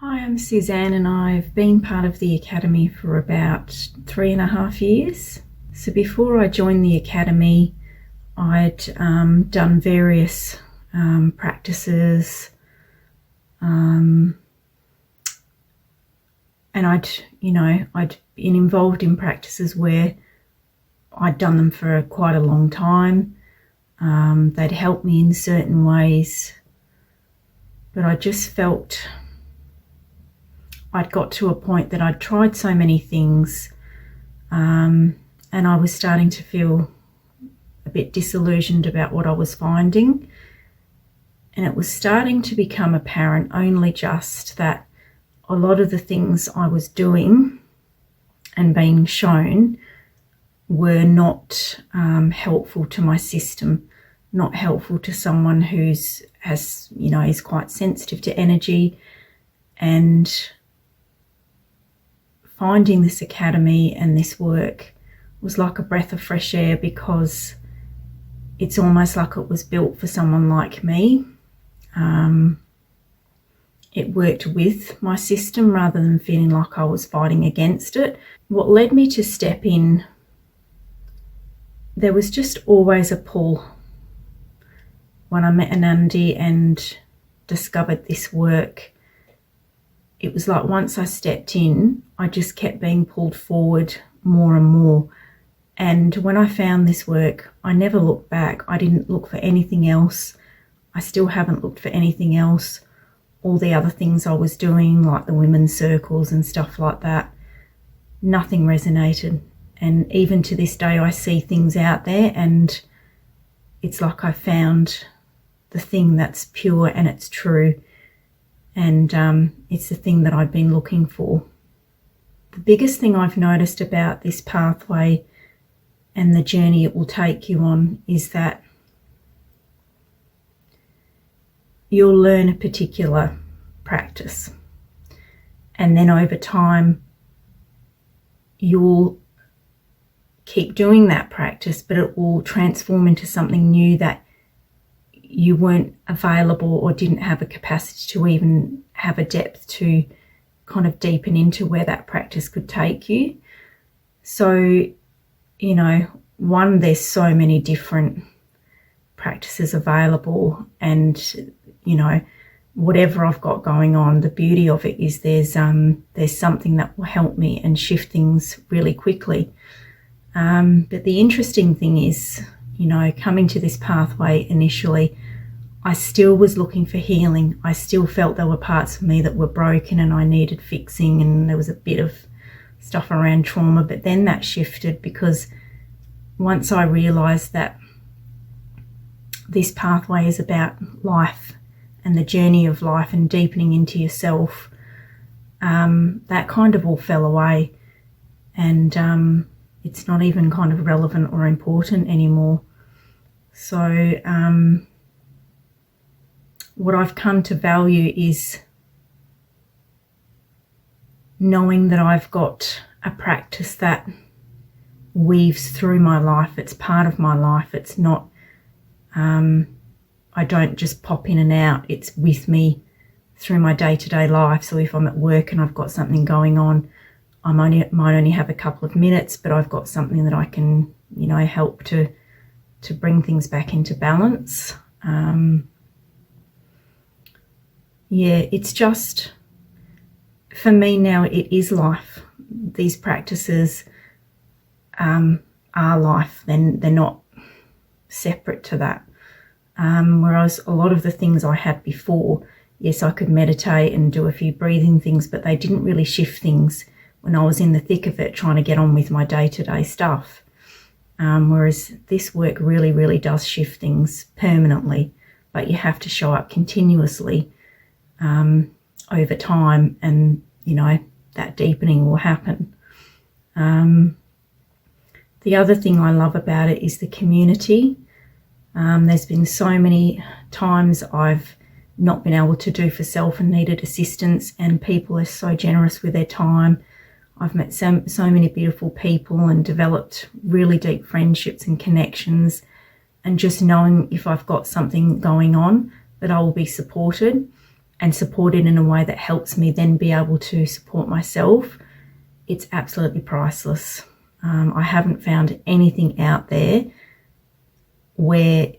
Hi, I'm Suzanne and I've been part of the Academy for about 3.5 years. So before I joined the Academy, I'd done various practices and I'd been involved in practices where I'd done them for quite a long time. They'd helped me in certain ways, but I just felt I'd got to a point that I'd tried so many things and I was starting to feel a bit disillusioned about what I was finding. And it was starting to become apparent only just that a lot of the things I was doing and being shown were not helpful to my system, not helpful to someone is quite sensitive to energy. And finding this academy and this work was like a breath of fresh air, because it's almost like it was built for someone like me. It worked with my system rather than feeling like I was fighting against it. What led me to step in, there was just always a pull. When I met Anandi and discovered this work, it was like once I stepped in, I just kept being pulled forward more and more. And when I found this work, I never looked back. I didn't look for anything else. I still haven't looked for anything else. All the other things I was doing, like the women's circles and stuff like that, nothing resonated. And even to this day, I see things out there and it's like I found the thing that's pure and it's true. And it's the thing that I've been looking for. The biggest thing I've noticed about this pathway and the journey it will take you on is that you'll learn a particular practice, and then over time you'll keep doing that practice, but it will transform into something new that you weren't available or didn't have a capacity to even have a depth to kind of deepen into where that practice could take you. So, there's so many different practices available, and, whatever I've got going on, the beauty of it is there's something that will help me and shift things really quickly. But the interesting thing is, coming to this pathway initially, I still was looking for healing. I still felt there were parts of me that were broken and I needed fixing, and there was a bit of stuff around trauma. But then that shifted, because once I realized that this pathway is about life and the journey of life and deepening into yourself, that kind of all fell away, and it's not even kind of relevant or important anymore. So what I've come to value is knowing that I've got a practice that weaves through my life. It's part of my life. It's not, I don't just pop in and out. It's with me through my day-to-day life. So if I'm at work and I've got something going on, I might only have a couple of minutes, but I've got something that I can, help to bring things back into balance. It's just, for me now, it is life. These practices are life. Then they're not separate to that. Whereas a lot of the things I had before, yes, I could meditate and do a few breathing things, but they didn't really shift things when I was in the thick of it, trying to get on with my day-to-day stuff. Whereas this work really, really does shift things permanently, but you have to show up continuously over time, and, that deepening will happen. The other thing I love about it is the community. There's been so many times I've not been able to do for self and needed assistance, and people are so generous with their time. I've met so many beautiful people and developed really deep friendships and connections, and just knowing if I've got something going on that I will be supported. and supported in a way that helps me then be able to support myself, it's absolutely priceless. I haven't found anything out there where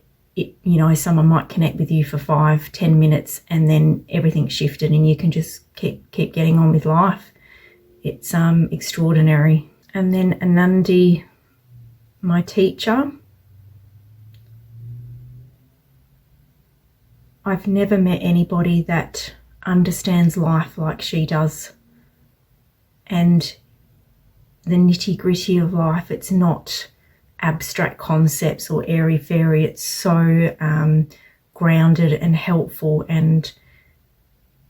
someone might connect with you for 5-10 minutes and then everything's shifted and you can just keep getting on with life. It's extraordinary. And then Anandi, my teacher, I've never met anybody that understands life like she does. And the nitty-gritty of life, it's not abstract concepts or airy-fairy. It's so grounded and helpful, and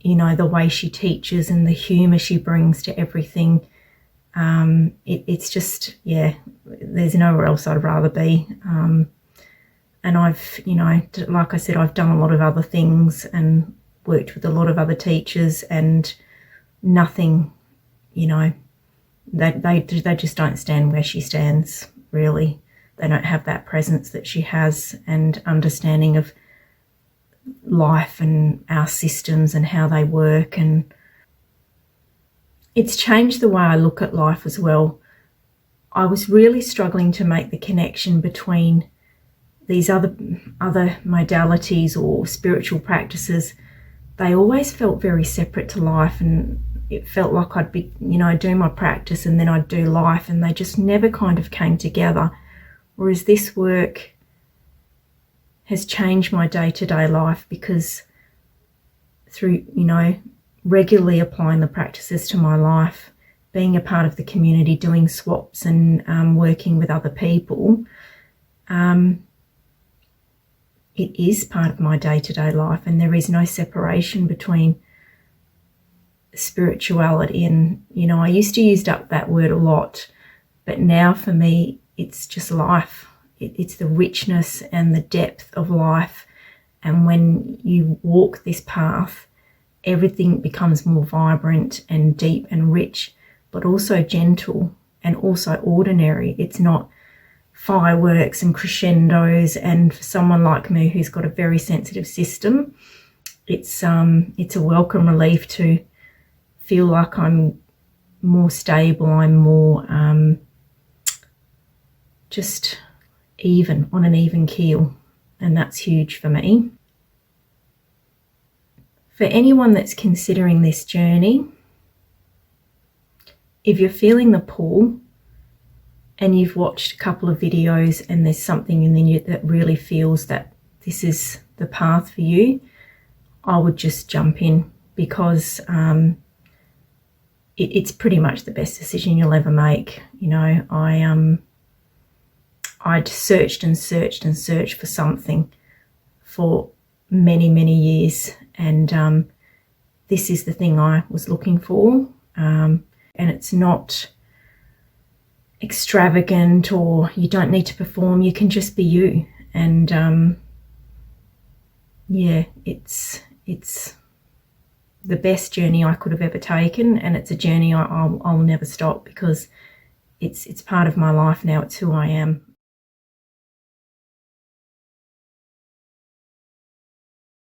the way she teaches and the humour she brings to everything, it's just, there's nowhere else I'd rather be. And I've, like I said, I've done a lot of other things and worked with a lot of other teachers, and nothing, they just don't stand where she stands, really. They don't have that presence that she has, and understanding of life and our systems and how they work. And it's changed the way I look at life as well. I was really struggling to make the connection between these other modalities or spiritual practices. They always felt very separate to life, and it felt like I'd be, do my practice and then I'd do life, and they just never kind of came together. Whereas this work has changed my day-to-day life, because through, regularly applying the practices to my life, being a part of the community, doing swaps and working with other people, it is part of my day-to-day life, and there is no separation between spirituality and, I used to use up that word a lot, but now for me it's just life. It's the richness and the depth of life, and when you walk this path, everything becomes more vibrant and deep and rich, but also gentle and also ordinary. It's not fireworks and crescendos, and for someone like me who's got a very sensitive system, it's a welcome relief to feel like I'm more stable, I'm more just even, on an even keel, and that's huge for me. For anyone that's considering this journey, if you're feeling the pull and you've watched a couple of videos and there's something in you that really feels that this is the path for you, I would just jump in, because it's pretty much the best decision you'll ever make. I'd searched and searched and searched for something for many, many years, and this is the thing I was looking for. And it's not extravagant, or you don't need to perform, you can just be you. And it's the best journey I could have ever taken, and it's a journey I'll never stop, because it's part of my life now. It's who I am.